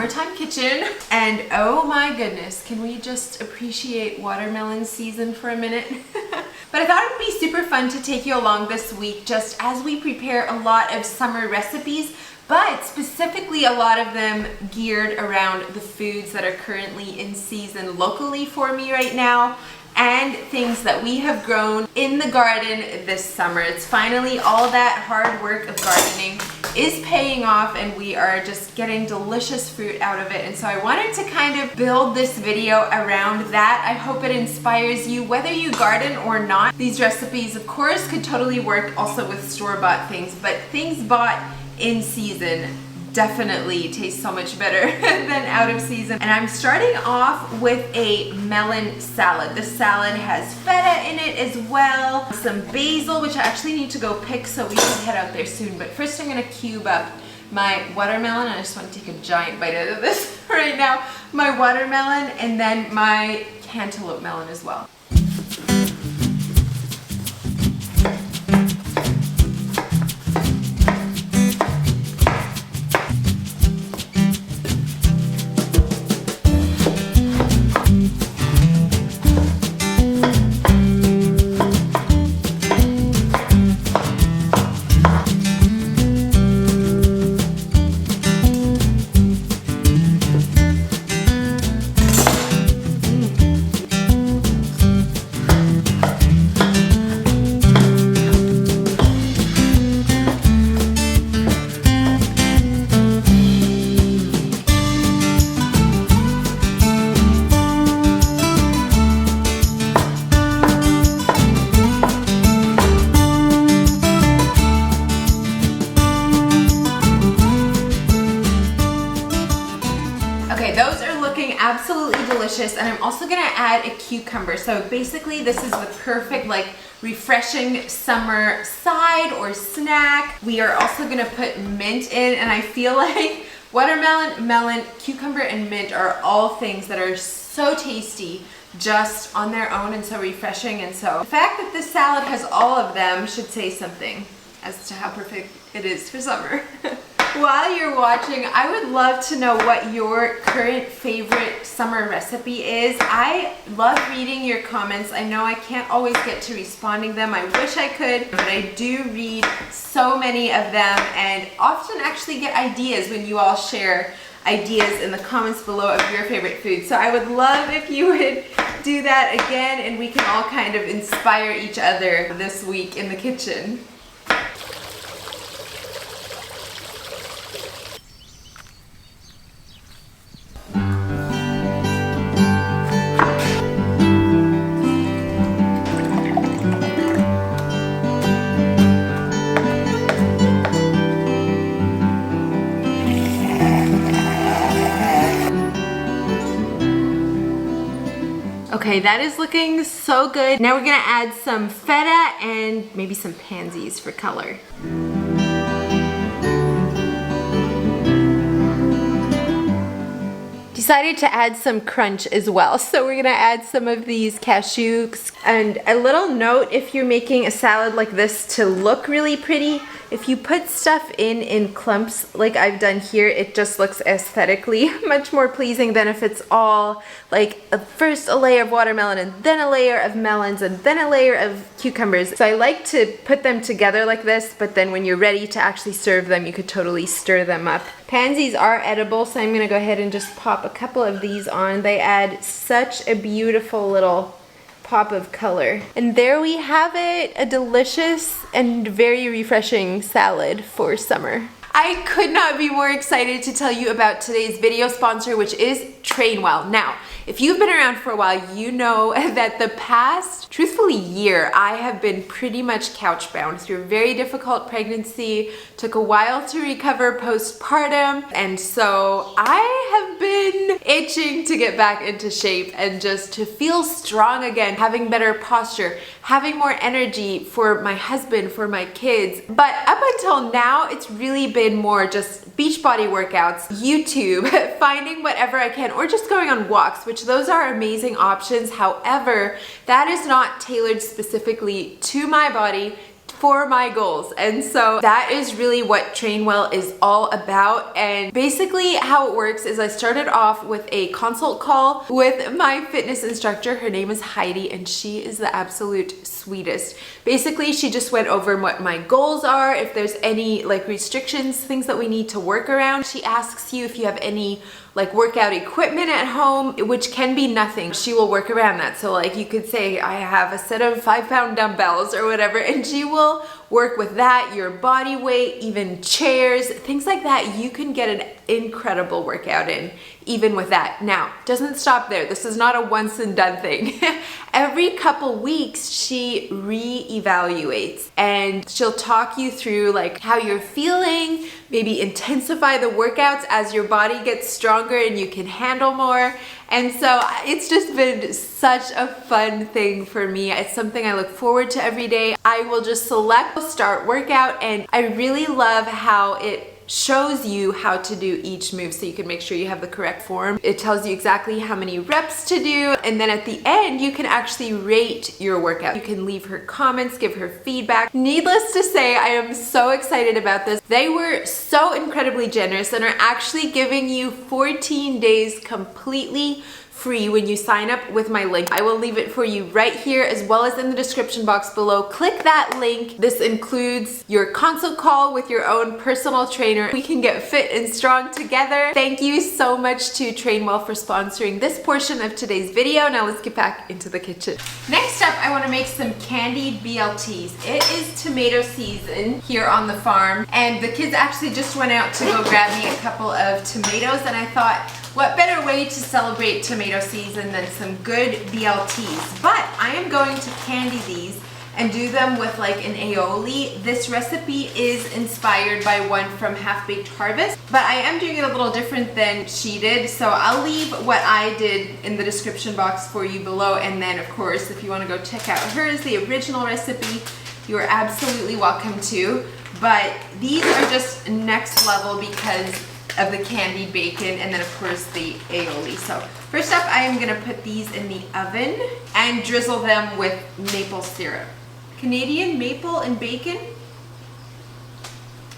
summertime kitchen. And oh my goodness, can we just appreciate watermelon season for a minute? But I thought it would be super fun to take you along this week just as we prepare a lot of summer recipes, but specifically a lot of them geared around the foods that are currently in season locally for me right now, and things that we have grown in the garden this summer. It's finally all that hard work of gardening is paying off, and we are just getting delicious fruit out of it. And so I wanted to kind of build this video around that. I hope it inspires you, whether you garden or not. These recipes, of course, could totally work also with store-bought things, but things bought in season definitely tastes so much better than out of season. And I'm starting off with a melon salad. The salad has feta in it as well, some basil, which I actually need to go pick, so we should head out there soon. But first I'm gonna cube up my watermelon. I just want to take a giant bite out of this right now. My watermelon, and then my cantaloupe melon as well. Absolutely delicious. And I'm also gonna add a cucumber. So basically this is the perfect, like, refreshing summer side or snack. We are also gonna put mint in, and I feel like watermelon, melon, cucumber, and mint are all things that are so tasty just on their own and so refreshing. And so the fact that this salad has all of them should say something as to how perfect it is for summer. While you're watching, I would love to know what your current favorite summer recipe is. I love reading your comments. I know I can't always get to responding them. I wish I could, but I do read so many of them and often actually get ideas when you all share ideas in the comments below of your favorite food. So I would love if you would do that again, and we can all kind of inspire each other this week in the kitchen. Okay, that is looking so good. Now we're gonna add some feta and maybe some pansies for color. Decided to add some crunch as well, so we're gonna add some of these cashews. And a little note, if you're making a salad like this to look really pretty, if you put stuff in clumps like I've done here, it just looks aesthetically much more pleasing than if it's all like first a layer of watermelon and then a layer of melons and then a layer of cucumbers. So I like to put them together like this, but then when you're ready to actually serve them, you could totally stir them up. Pansies are edible, so I'm gonna go ahead and just pop a couple of these on. They add such a beautiful little pop of color. And there we have it, a delicious and very refreshing salad for summer. I could not be more excited to tell you about today's video sponsor, which is Trainwell. Now, if you've been around for a while, you know that the past, truthfully, year, I have been pretty much couch bound through a very difficult pregnancy. Took a while to recover postpartum, and so I have been itching to get back into shape and just to feel strong again, having better posture, having more energy for my husband, for my kids. But up until now, it's really been more just beach body workouts, YouTube, finding whatever I can, or just going on walks, which those are amazing options. However, that is not tailored specifically to my body, for my goals. And so that is really what Train Well is all about. And basically how it works is I started off with a consult call with my fitness instructor. Her name is Heidi, and she is the absolute sweetest. Basically, she just went over what my goals are, if there's any like restrictions, things that we need to work around. She asks you if you have any like workout equipment at home, which can be nothing. She will work around that. So like you could say, I have a set of 5-pound dumbbells or whatever, and she will work with that, your body weight, even chairs, things like that. You can get an incredible workout in even with that. Now, doesn't stop there. This is not a once and done thing. Every couple weeks, she re-evaluates and she'll talk you through like how you're feeling, maybe intensify the workouts as your body gets stronger and you can handle more. And so it's just been such a fun thing for me. It's something I look forward to every day. I will just select a start workout, and I really love how it shows you how to do each move so you can make sure you have the correct form. It tells you exactly how many reps to do, and then at the end you can actually rate your workout. You can leave her comments, give her feedback. Needless to say, I am so excited about this. They were so incredibly generous and are actually giving you 14 days completely free when you sign up with my link. I will leave it for you right here as well as in the description box below. Click that link. This includes your consult call with your own personal trainer. We can get fit and strong together. Thank you so much to Train Well for sponsoring this portion of today's video. Now let's get back into the kitchen. Next up, I want to make some candied BLTs. It is tomato season here on the farm, and the kids actually just went out to go grab me a couple of tomatoes, and I thought, what better way to celebrate tomato season than some good BLTs? But I am going to candy these and do them with like an aioli. This recipe is inspired by one from Half Baked Harvest, but I am doing it a little different than she did. So I'll leave what I did in the description box for you below. And then of course, if you want to go check out hers, the original recipe, you are absolutely welcome to. But these are just next level because of the candied bacon and then of course the aioli. So first up, I am gonna put these in the oven and drizzle them with maple syrup. Canadian maple and bacon?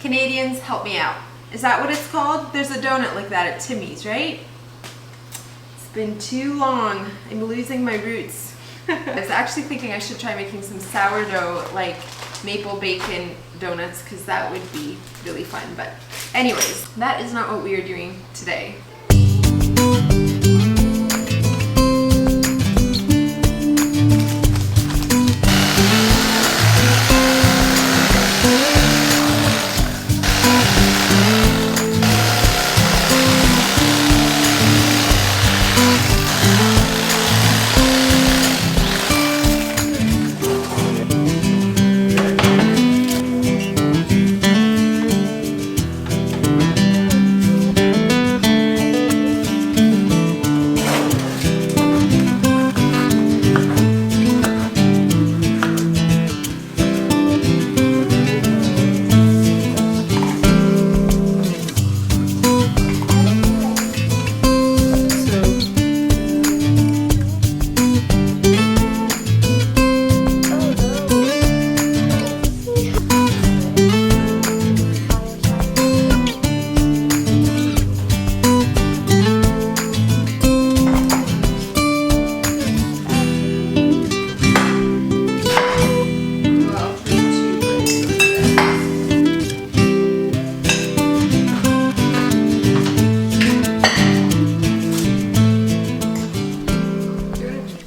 Canadians, help me out. Is that what it's called? There's a donut like that at Timmy's, right? It's been too long. I'm losing my roots. I was actually thinking I should try making some sourdough like maple bacon donuts because that would be really fun. But anyways, that is not what we are doing today.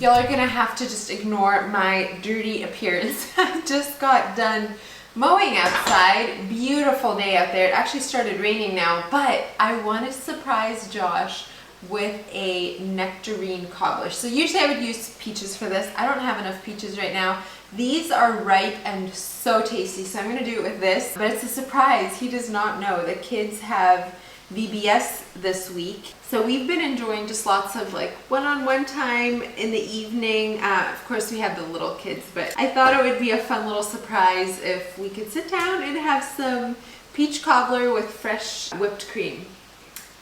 Y'all are gonna have to just ignore my dirty appearance. I just got done mowing outside. Beautiful day out there. It actually started raining now, but I want to surprise Josh with a nectarine cobbler. So usually I would use peaches for this. I don't have enough peaches right now. These are ripe and so tasty, so I'm gonna do it with this, but it's a surprise. He does not know. The kids have VBS this week. So we've been enjoying just lots of like one-on-one time in the evening. Of course we have the little kids, but I thought it would be a fun little surprise if we could sit down and have some peach cobbler with fresh whipped cream.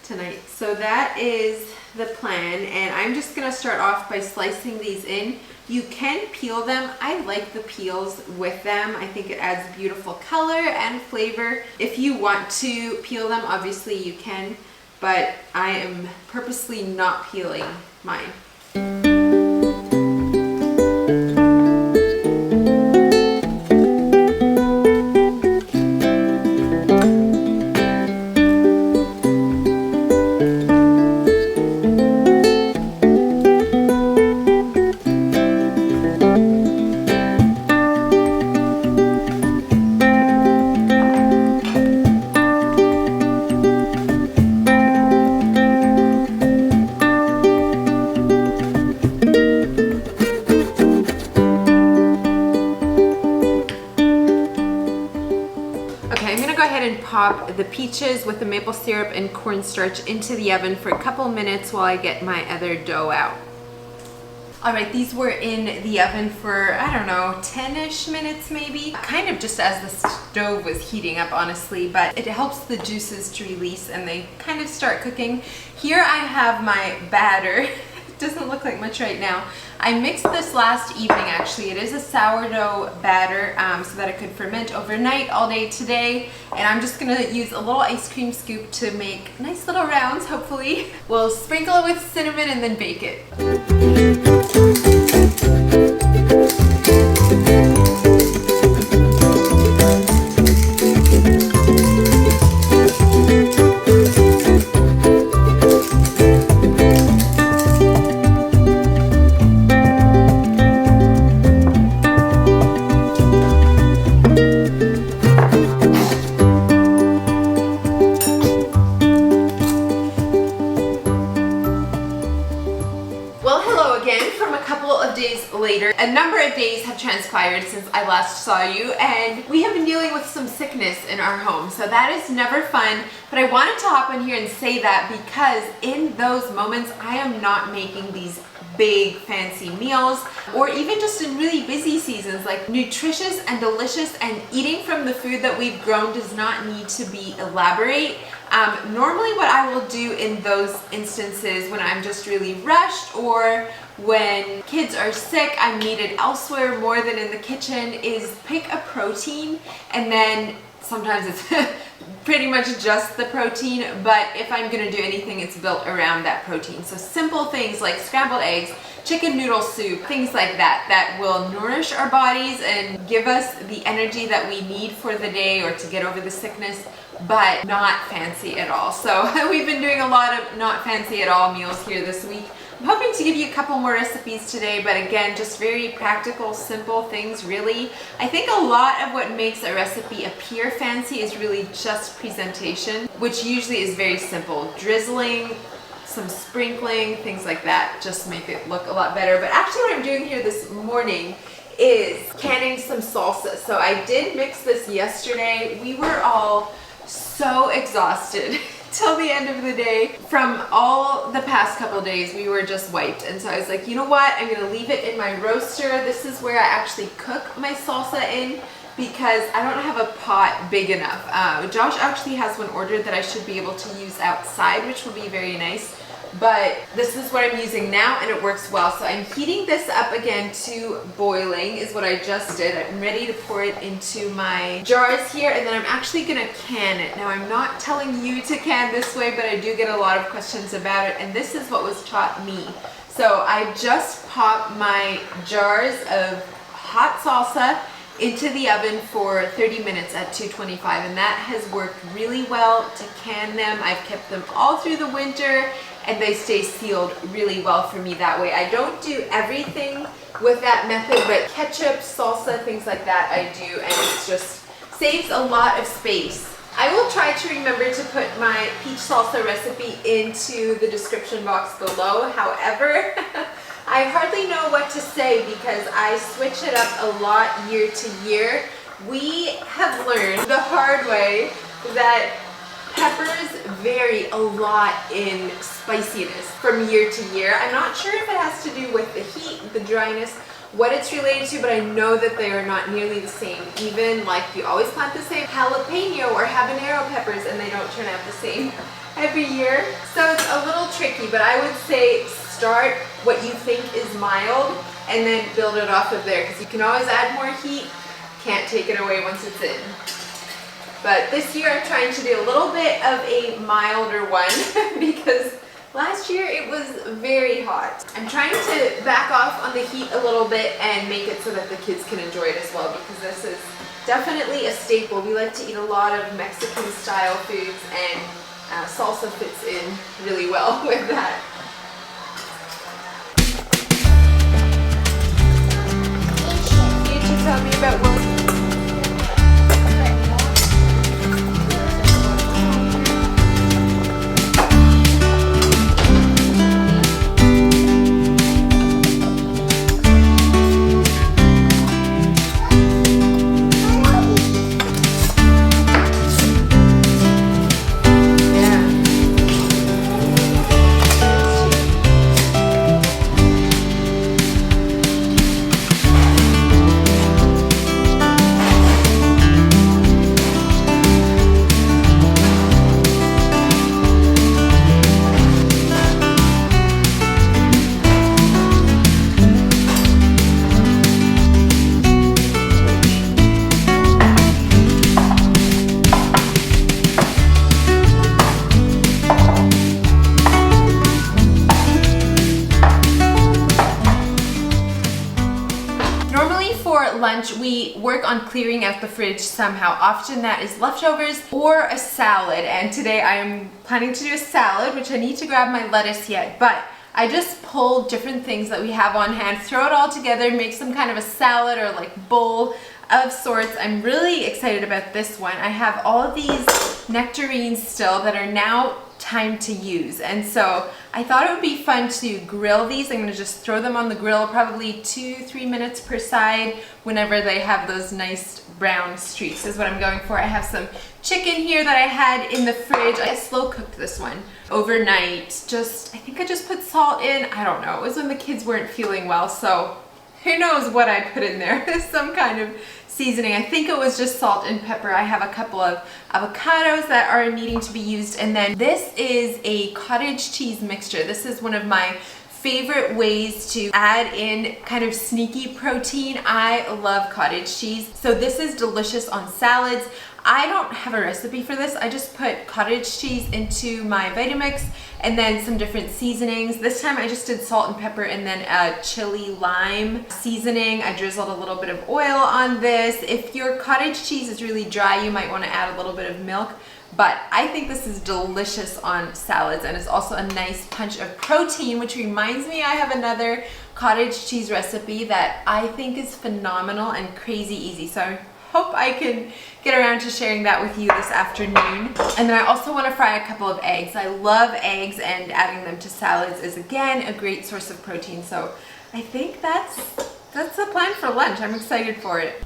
tonight. So that is the plan, and I'm just gonna start off by slicing these in. You can peel them. I like the peels with them. I think it adds beautiful color and flavor. If you want to peel them, obviously you can, but I am purposely not peeling mine. Pop the peaches with the maple syrup and cornstarch into the oven for a couple minutes while I get my other dough out. All right, these were in the oven for, I don't know, 10-ish minutes maybe. Kind of just as the stove was heating up, honestly, but it helps the juices to release and they kind of start cooking. Here I have my batter. It doesn't look like much right now. I mixed this last evening actually. It is a sourdough batter so that it could ferment overnight all day today. And I'm just gonna use a little ice cream scoop to make nice little rounds, hopefully. We'll sprinkle it with cinnamon and then bake it. Later. A number of days have transpired since I last saw you, and we have been dealing with some sickness in our home, so that is never fun. But I wanted to hop in here and say that because in those moments I am not making these big fancy meals, or even just in really busy seasons, like nutritious and delicious, and eating from the food that we've grown does not need to be elaborate. Normally what I will do in those instances when I'm just really rushed or when kids are sick, I'm needed elsewhere more than in the kitchen, is pick a protein, and then sometimes it's pretty much just the protein, but if I'm gonna do anything, it's built around that protein. So simple things like scrambled eggs, chicken noodle soup, things like that, that will nourish our bodies and give us the energy that we need for the day or to get over the sickness, but not fancy at all. So we've been doing a lot of not fancy at all meals here this week. I'm hoping to give you a couple more recipes today, but again, just very practical, simple things, really. I think a lot of what makes a recipe appear fancy is really just presentation, which usually is very simple. Drizzling, some sprinkling, things like that, just make it look a lot better. But actually what I'm doing here this morning is canning some salsa. So I did mix this yesterday. We were all so exhausted till the end of the day. From all the past couple days, we were just wiped. And so I was like, you know what? I'm gonna leave it in my roaster. This is where I actually cook my salsa in because I don't have a pot big enough. Josh actually has one ordered that I should be able to use outside, which will be very nice. But this is what I'm using now and it works well. So I'm heating this up again to boiling is what I just did. I'm ready to pour it into my jars here, and then I'm actually gonna can it. Now I'm not telling you to can this way, but I do get a lot of questions about it, and this is what was taught me. So I just pop my jars of hot salsa into the oven for 30 minutes at 225, and that has worked really well to can them. I've kept them all through the winter and they stay sealed really well for me that way. I don't do everything with that method, but ketchup, salsa, things like that I do, and it just saves a lot of space. I will try to remember to put my peach salsa recipe into the description box below. However, I hardly know what to say because I switch it up a lot year to year. We have learned the hard way that peppers vary a lot in spiciness from year to year. I'm not sure if it has to do with the heat, the dryness, what it's related to, but I know that they are not nearly the same. Even like you always plant the same jalapeno or habanero peppers and they don't turn out the same. every year. So it's a little tricky, but I would say start what you think is mild and then build it off of there, because you can always add more heat. Can't take it away once it's in. But this year I'm trying to do a little bit of a milder one because last year it was very hot. I'm trying to back off on the heat a little bit and make it so that the kids can enjoy it as well, because this is definitely a staple. We like to eat a lot of Mexican style foods, and salsa fits in really well with that. Can you tell me about what? Lunch, we work on clearing out the fridge somehow. Often that is leftovers or a salad, and today I am planning to do a salad, which I need to grab my lettuce yet, but I just pulled different things that we have on hand, throw it all together, make some kind of a salad or like bowl of sorts. I'm really excited about this one. I have all of these nectarines still that are now time to use, and so I thought it would be fun to grill these. I'm going to just throw them on the grill, probably 2-3 minutes per side, whenever they have those nice brown streaks is what I'm going for. I have some chicken here that I had in the fridge. I slow cooked this one overnight. I think I just put salt in. I don't know. It was when the kids weren't feeling well, so who knows what I put in there. Some kind of seasoning. I think it was just salt and pepper. I have a couple of avocados that are needing to be used, and then this is a cottage cheese mixture. This is one of my favorite ways to add in kind of sneaky protein. I love cottage cheese, so this is delicious on salads. I don't have a recipe for this. I just put cottage cheese into my Vitamix and then some different seasonings. This time I just did salt and pepper and then a chili lime seasoning. I drizzled a little bit of oil on this. If your cottage cheese is really dry, you might want to add a little bit of milk. But I think this is delicious on salads, and it's also a nice punch of protein, which reminds me I have another cottage cheese recipe that I think is phenomenal and crazy easy. So I hope I can get around to sharing that with you this afternoon. And then I also want to fry a couple of eggs. I love eggs, and adding them to salads is again a great source of protein. So I think that's the plan for lunch. I'm excited for it.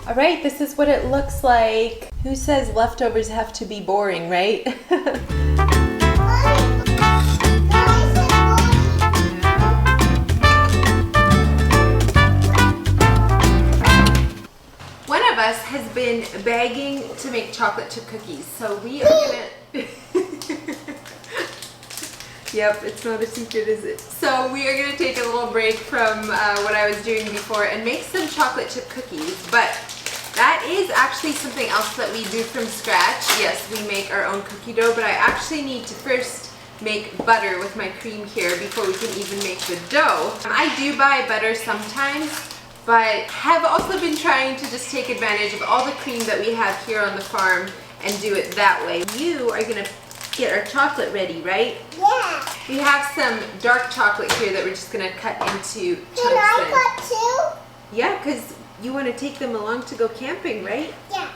Alright, this is what it looks like. Who says leftovers have to be boring, right? One of us has been begging to make chocolate chip cookies, so we are gonna... Yep, it's not a secret, is it? So we are gonna take a little break from what I was doing before and make some chocolate chip cookies, but that is actually something else that we do from scratch. Yes, we make our own cookie dough, but I actually need to first make butter with my cream here before we can even make the dough. I do buy butter sometimes, but have also been trying to just take advantage of all the cream that we have here on the farm and do it that way. You are gonna get our chocolate ready, right? Yeah. We have some dark chocolate here that we're just gonna cut into chunks. Can I cut too? Yeah, because you want to take them along to go camping, right? Yeah.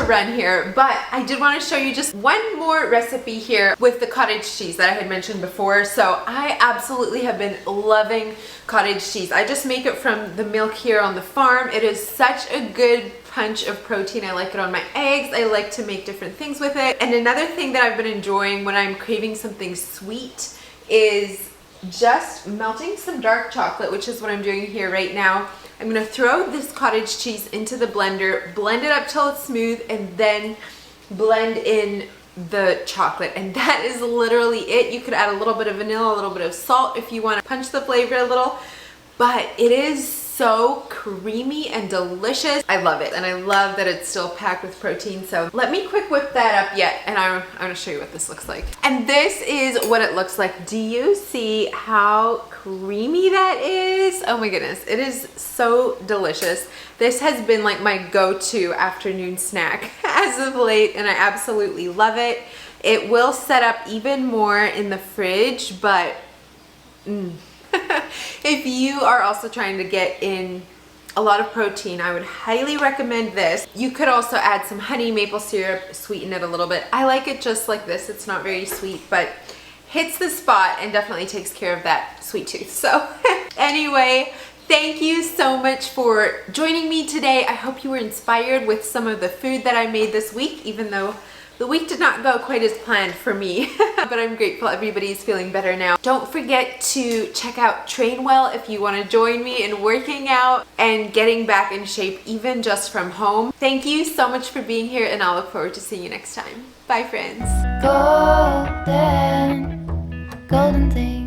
Run here, but I did want to show you just one more recipe here with the cottage cheese that I had mentioned before. So I absolutely have been loving cottage cheese. I just make it from the milk here on the farm. It is such a good punch of protein. I like it on my eggs. I like to make different things with it. And another thing that I've been enjoying when I'm craving something sweet is just melting some dark chocolate, which is what I'm doing here right now. I'm gonna throw this cottage cheese into the blender, blend it up till it's smooth, and then blend in the chocolate. And that is literally it. You could add a little bit of vanilla, a little bit of salt if you want to punch the flavor a little, but it is so creamy and delicious. I love it, and I love that it's still packed with protein. So let me quick whip that up yet, and I'm gonna show you what this looks like. And this is what it looks like. Do you see how creamy that is? Oh my goodness, it is so delicious. This has been like my go-to afternoon snack as of late, and I absolutely love it. It will set up even more in the fridge, but if you are also trying to get in a lot of protein, I would highly recommend this. You could also add some honey, maple syrup, sweeten it a little bit. I like it just like this. It's not very sweet, but hits the spot and definitely takes care of that sweet tooth. So anyway, thank you so much for joining me today. I hope you were inspired with some of the food that I made this week, even though the week did not go quite as planned for me, but I'm grateful everybody's feeling better now. Don't forget to check out Trainwell if you want to join me in working out and getting back in shape, even just from home. Thank you so much for being here, and I'll look forward to seeing you next time. Bye, friends. Golden, golden thing.